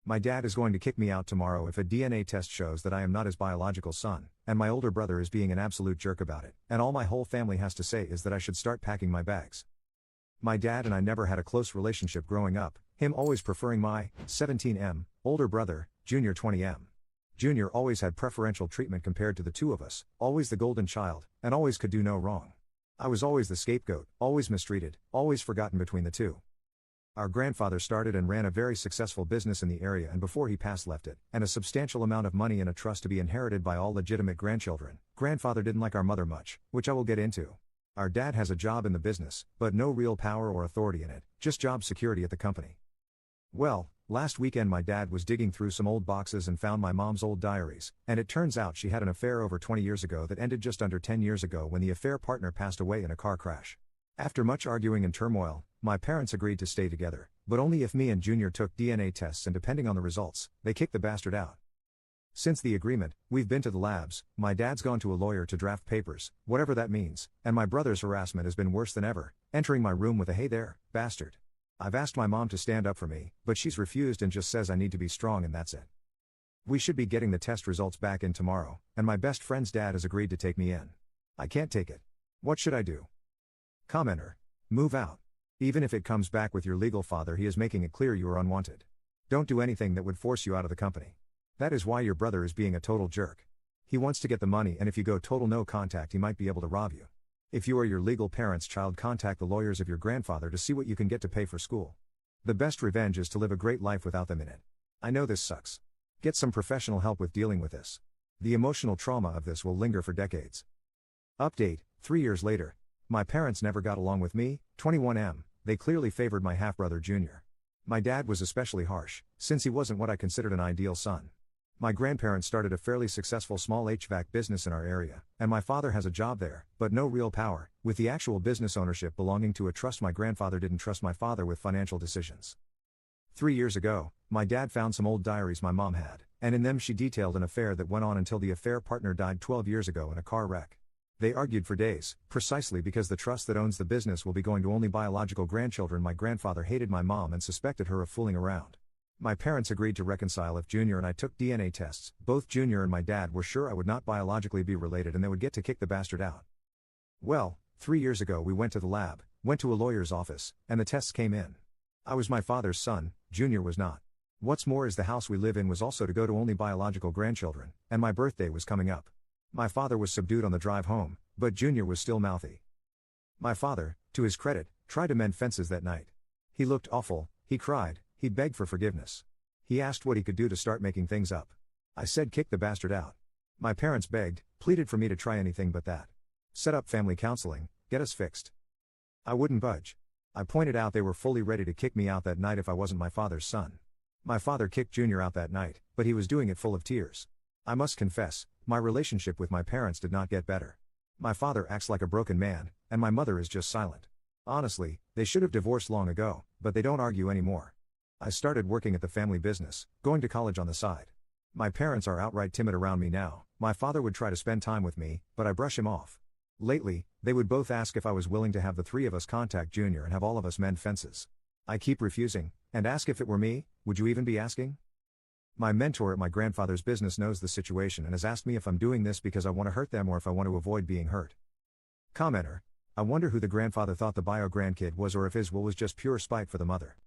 My dad is going to kick me out tomorrow if a DNA test shows that I am not his biological son, and my older brother is being an absolute jerk about it, and all my whole family has to say is that I should start packing my bags. My dad and I never had a close relationship growing up, him always preferring my 17M older brother, Junior 20M. Junior always had preferential treatment compared to the two of us, always the golden child, and always could do no wrong. I was always the scapegoat, always mistreated, always forgotten between the two. Our grandfather started and ran a very successful business in the area, and before he passed left it, and a substantial amount of money in a trust to be inherited by all legitimate grandchildren. Grandfather didn't like our mother much, which I will get into. Our dad has a job in the business, but no real power or authority in it, just job security at the company. Well, last weekend my dad was digging through some old boxes and found my mom's old diaries, and it turns out she had an affair over 20 years ago that ended just under 10 years ago when the affair partner passed away in a car crash. After much arguing and turmoil, my parents agreed to stay together, but only if me and Junior took DNA tests, and depending on the results, they kicked the bastard out. Since the agreement, we've been to the labs, my dad's gone to a lawyer to draft papers, whatever that means, and my brother's harassment has been worse than ever, entering my room with a "Hey there, bastard." I've asked my mom to stand up for me, but she's refused and just says I need to be strong and that's it. We should be getting the test results back in tomorrow, and my best friend's dad has agreed to take me in. I can't take it. What should I do? Commenter. Move out. Even if it comes back with your legal father, he is making it clear you are unwanted. Don't do anything that would force you out of the company. That is why your brother is being a total jerk. He wants to get the money, and if you go total no contact, he might be able to rob you. If you are your legal parent's child, contact the lawyers of your grandfather to see what you can get to pay for school. The best revenge is to live a great life without them in it. I know this sucks. Get some professional help with dealing with this. The emotional trauma of this will linger for decades. Update, 3 years later. My parents never got along with me, 21M, they clearly favored my half-brother Junior. My dad was especially harsh, since he wasn't what I considered an ideal son. My grandparents started a fairly successful small HVAC business in our area, and my father has a job there, but no real power, with the actual business ownership belonging to a trust. My grandfather didn't trust my father with financial decisions. 3 years ago, my dad found some old diaries my mom had, and in them she detailed an affair that went on until the affair partner died 12 years ago in a car wreck. They argued for days, precisely because the trust that owns the business will be going to only biological grandchildren. My grandfather hated my mom and suspected her of fooling around. My parents agreed to reconcile if Junior and I took DNA tests. Both Junior and my dad were sure I would not biologically be related and they would get to kick the bastard out. Well, 3 years ago we went to the lab, went to a lawyer's office, and the tests came in. I was my father's son, Junior was not. What's more is the house we live in was also to go to only biological grandchildren, and my birthday was coming up. My father was subdued on the drive home, but Junior was still mouthy. My father, to his credit, tried to mend fences that night. He looked awful, he cried, he begged for forgiveness. He asked what he could do to start making things up. I said kick the bastard out. My parents begged, pleaded for me to try anything but that. Set up family counseling, get us fixed. I wouldn't budge. I pointed out they were fully ready to kick me out that night if I wasn't my father's son. My father kicked Junior out that night, but he was doing it full of tears. I must confess, my relationship with my parents did not get better. My father acts like a broken man, and my mother is just silent. Honestly, they should have divorced long ago, but they don't argue anymore. I started working at the family business, going to college on the side. My parents are outright timid around me now. My father would try to spend time with me, but I brush him off. Lately, they would both ask if I was willing to have the three of us contact Junior and have all of us mend fences. I keep refusing, and ask if it were me, would you even be asking? My mentor at my grandfather's business knows the situation and has asked me if I'm doing this because I want to hurt them or if I want to avoid being hurt. Commenter. I wonder who the grandfather thought the bio-grandkid was, or if his will was just pure spite for the mother.